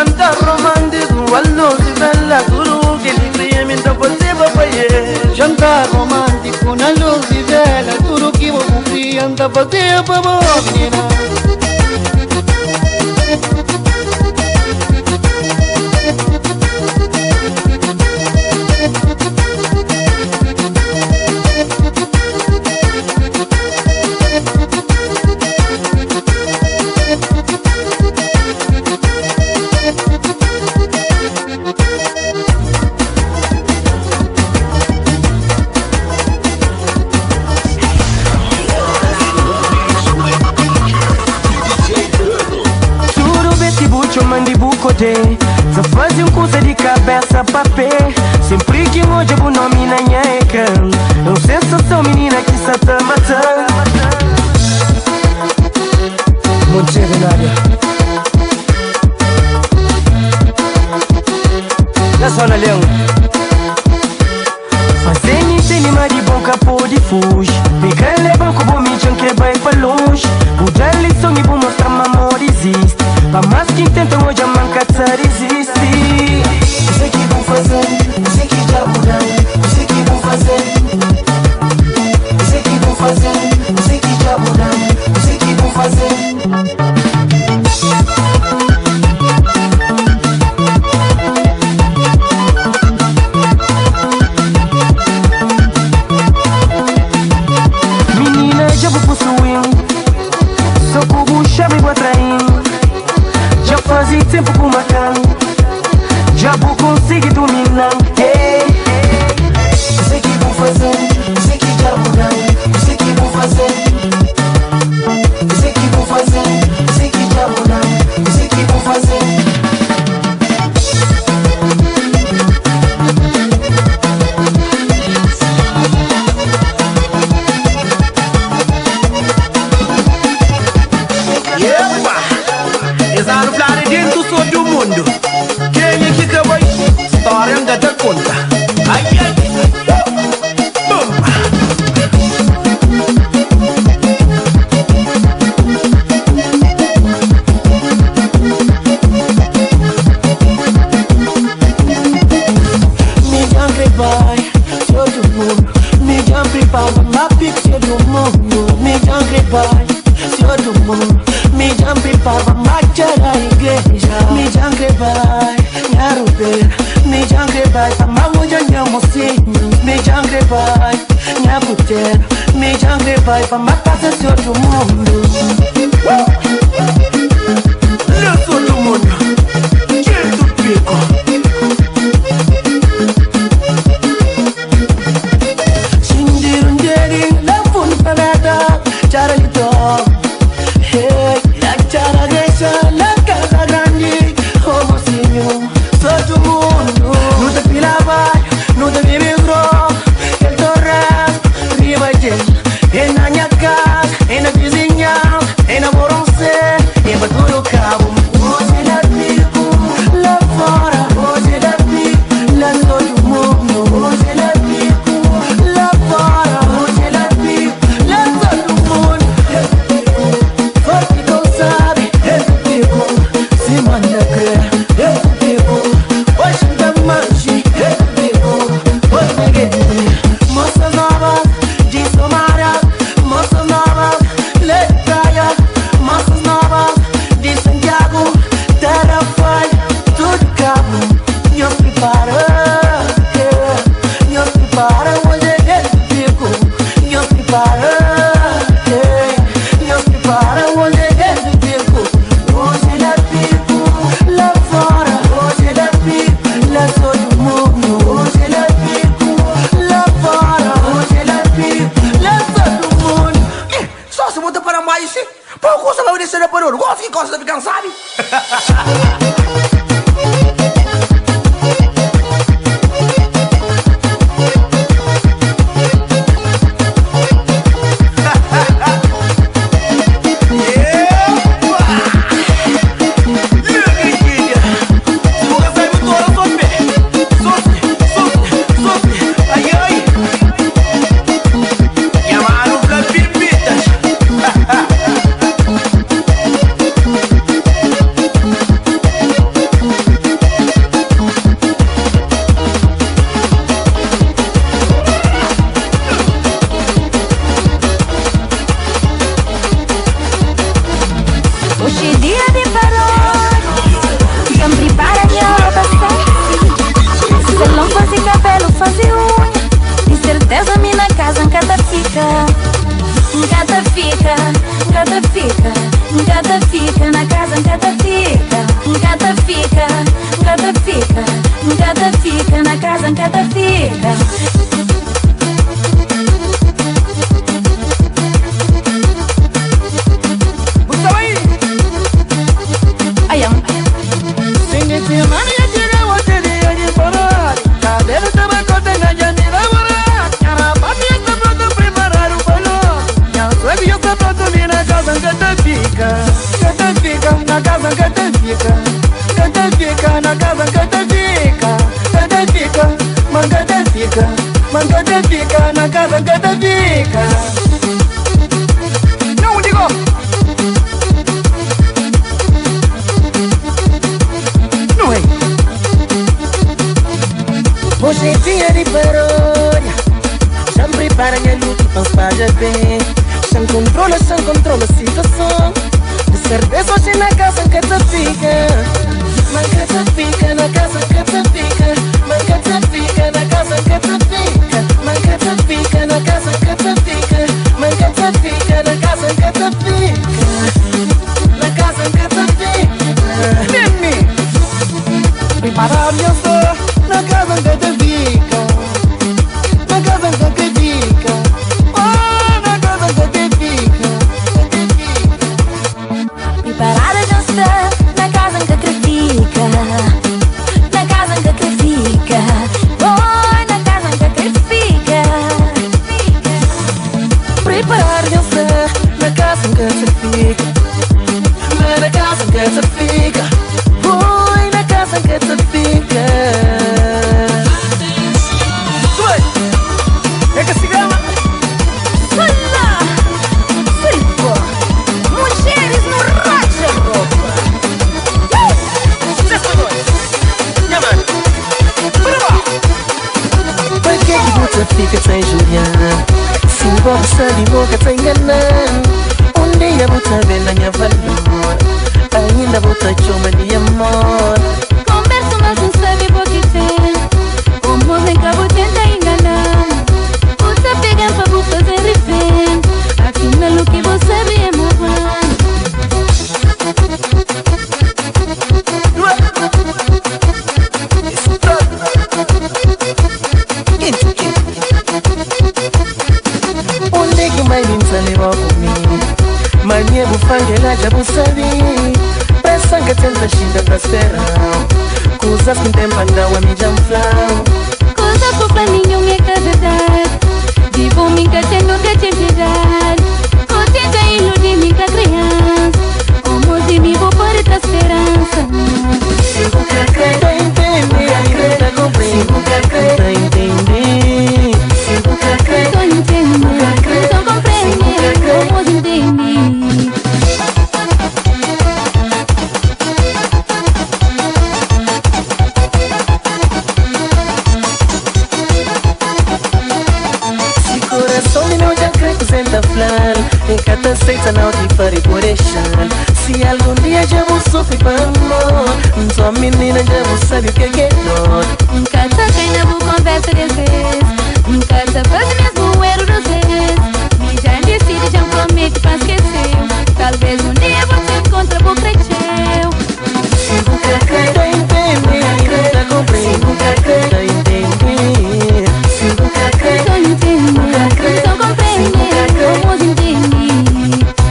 Chantar romantico, wallo si bella guru che li cremi da poteva paie. Chantar romantico, una luz di vela, guru che vuoi anda poteva morire. Só faz curso de cabeça pra pé. Sempre que hoje eu nome na nheca. É uma sensação menina que só tá matando. Muito cedo na área. Na zona leão. Fazendo cinema de bom capô de fuge. Pegar levar com o me que vai pra longe. O dar lição e vou mostrar que amor existe. Pra mais que tentam hoje a manca resiste. Não sei o que vão fazer, não sei o que já mudar. Não sei o que vão fazer. Não sei o que vão fazer, não sei o que já mudar. Não sei o que vão fazer. Menina, já vou possuindo. Só com o chave vou atraindo. Já fazia tempo com uma cana. Já vou conseguir dominar. Não sei o que vão fazer, não sei o que já mudar. Não sei o que vão fazer. Não sei o que vão fazer, não sei o que já mudar. Não sei o que vão fazer. Exato, flare dentro do mundo. Quem é que te vai? História anda da conta. Ai, ai, Me jump vai, todo mundo. Me jump para uma pixel do mundo. Me jump vai, todo mundo. Me jump para marchar a igreja. Me jump vai, nharubera. Me jump vai para mamuja nyamosinho. Me jump vai, nyakutera. Me jump vai para matar todo mundo. todo mundo. Quem tu pico? Sindirunderi, la funfanada, charalito. Hey, la charagesa, la casa grande, como sinho, todo mundo. No te pilava, no te vivigro, el torres, riba y en la ñaca, en la vizinha, en la boronce. semana ya llega wote dia ni borari. Cadê tabaco tem a jani laborar. Cara, papi está pronto preparar o balão. Já sabe eu estou pronto vir na casa que te fica. Que te fica, na casa que te fica. Que te fica, na casa que te fica. Que te fica, man que te fica. Man que te fica, na casa que te fica. Não digo. Não é. Hoje é dia de paródia. Já me prepara minha luta para os pais bem. Sem controla a situação. De certeza hoje na casa que te fica. Man que te fica, na casa que te fica. Man que te fica, na casa que te fica. Man que te fica, na casa que te fica. Man que te fica, na casa que te fica. Na casa que te fica. Nemi. Preparar minha só na casa que te fica. Na casa que te fica. Oh, na casa que te fica. Preparada já está na casa que te fica. Na casa que te fica. Oh, na casa que te fica. Preparar já está na casa que te fica. Na casa que te fica. Oi, na casa que te fica. É que se gama. Olá! Silva! Mulheres no racha roupa! Por que você fica sem Juliana? Se você de boca te enganando. Dia você vê na minha valor. Ainda você chama de amor. Converso mas não sabe por que tem. Como vem cá vou tentar enganar. Você pega pra vou fazer refém. Afinal o que você vê é mamar. Onde é que mais me levou comigo? Mas minha bufangela já vou saber. Pressa que tenta xinga pra esperar. Coisas que tem pra dar a mim já flau. Coisas que pra nenhum é que é verdade. De bom me tendo de te virar. O tenta iludir-me com a criança. Como se me vou para tua esperança. Se você acredita entender, tá compreendendo. Tá entender. Se você acredita Tô entendendo, tô compreendendo. Como se entende. coração de meu já representa flor. Em cada aceita não te farei por deixar. Se algum dia já vou sofrer para amor, sua menina já vou saber o que é dor. Cada treina vou conversa 10 vezes. Cada faz mesmo erro dos vezes. Me já decide, já promete pra esquecer. Talvez um dia você encontre por cresceu. Se nunca acredita entender, tá compreendendo. Se nunca acredita entender. Se nunca acredita Tô entendendo, tô compreendendo. Vamos entender.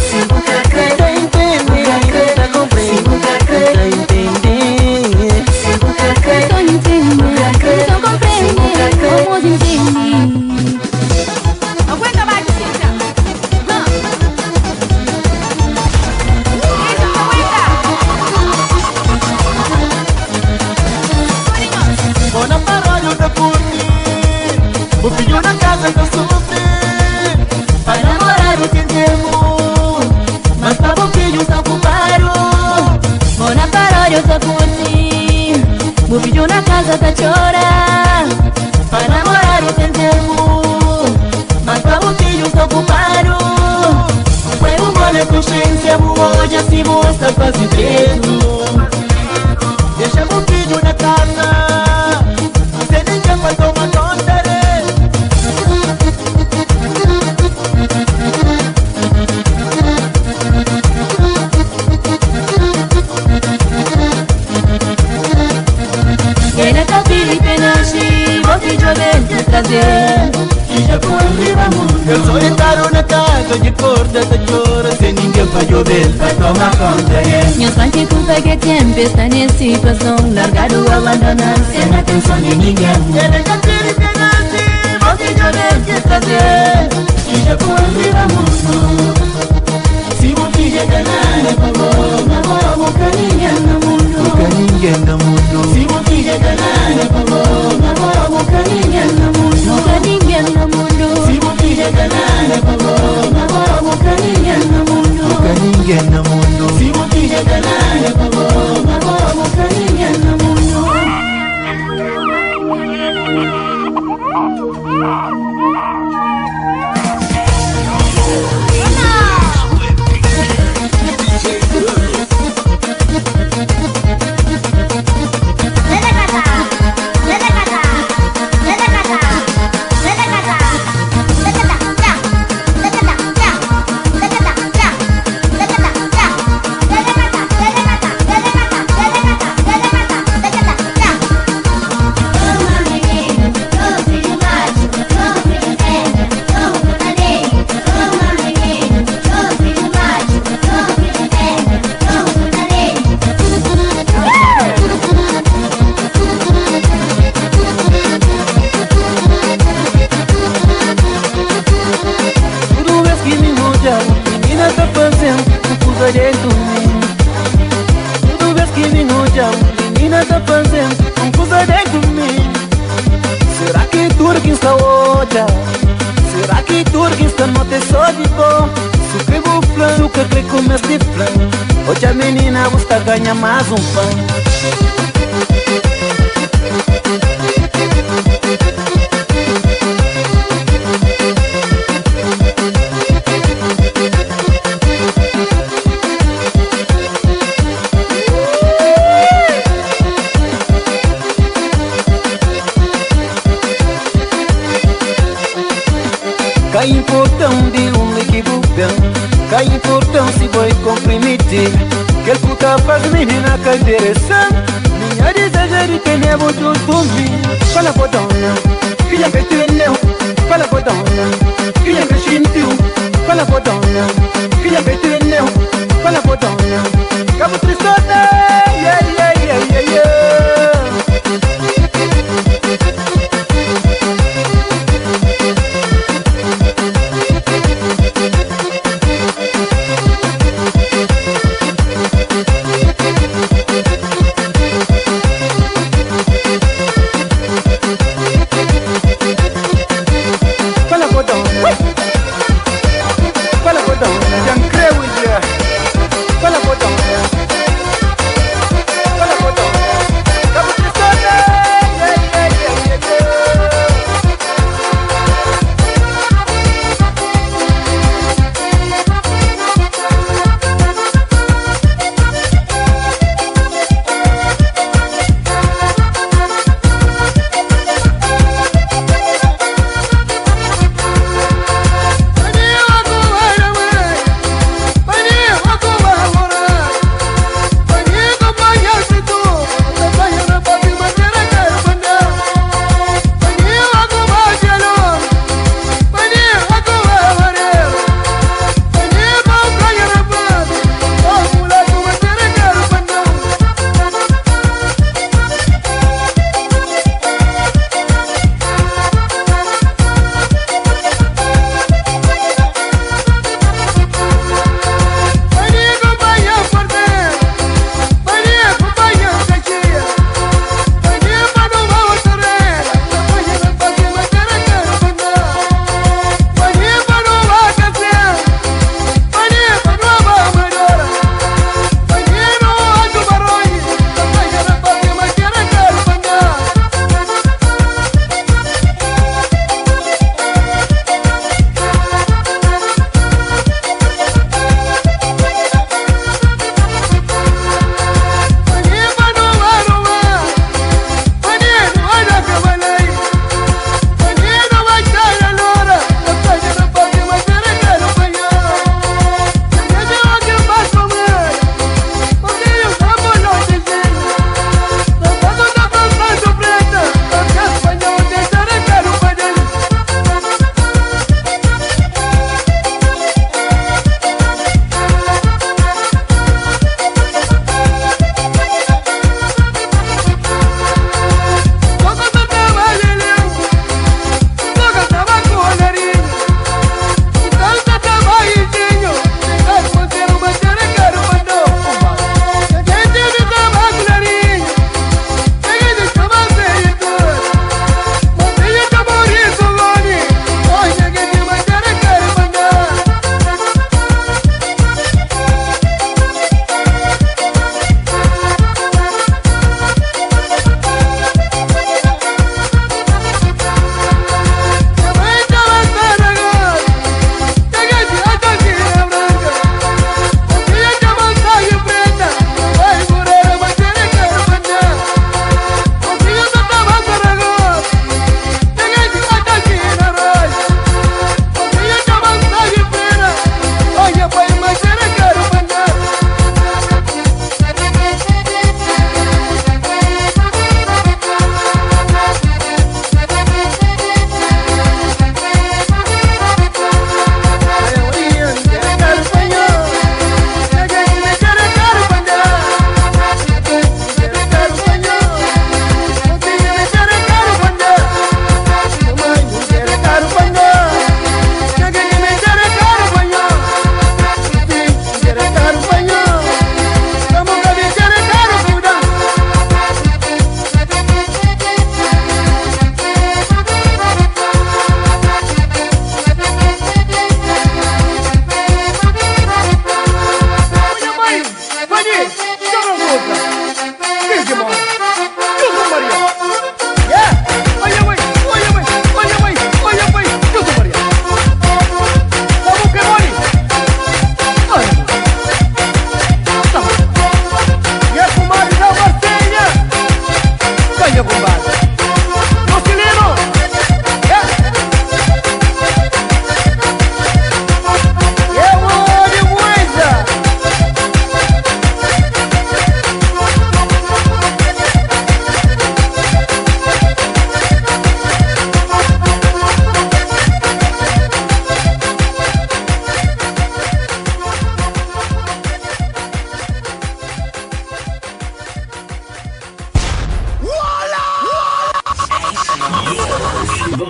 Se nunca acredita entender, tá compreendendo. Se nunca acredita entender. Se nunca acredita Tô entendendo, tô compreendendo. Vamos entender. Aguenta mais, Cíntia. Vou na paródia da curtir. O filho na casa que eu sofri. Vai namorar o tempo. Mas tá bom filho, está ocupado. Vou na paródia, eu tô curtir. O filho na casa tá chorando. Vai namorar o tempo. Mas tá bom filho, está ocupado. Foi uma olha consciência, hoje assim mostra quase preso. Deixa o filho na casa. Você nem quer fazer uma conta dele. Era capire penashi, vou te jogar trazer. e já foi a mundo. Eu solitário na casa de corda da chora, sem ninguém pra chover, pra tomar conta, Minha sorte culpa que tempo está nessa situação, largado, abandonado, sem atenção de ninguém. Ele já teve que nascer, você já deve trazer, e já foi a mundo. Se você já tá nada, pagou, nunca ninguém no mundo. Nunca ninguém no mundo. Se você já tá nada, pagou, nunca ninguém no mundo. Nunca ninguém no mundo. Se você já tá nada, pagou, nunca ninguém no mundo. Nunca ninguém no mundo. Se você já tá nada, pagou, nunca ninguém no mundo. Será que turquista não te só de bom? Sucre buflã, sucre que começa de flã. Hoje a menina gosta ganha mais um pão. Cai importão de equívoco, cai importão se vai comprimir. Que ele puta faz menina que interessante. Minha desejo que nem vou dormir. Fala podona, filha que tu não. Fala podona, filha que sentiu. Fala podona, filha que tu não. Fala podona, cabo tristota, yeah yeah yeah yeah yeah.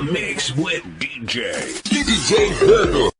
mix with DJ Herbal.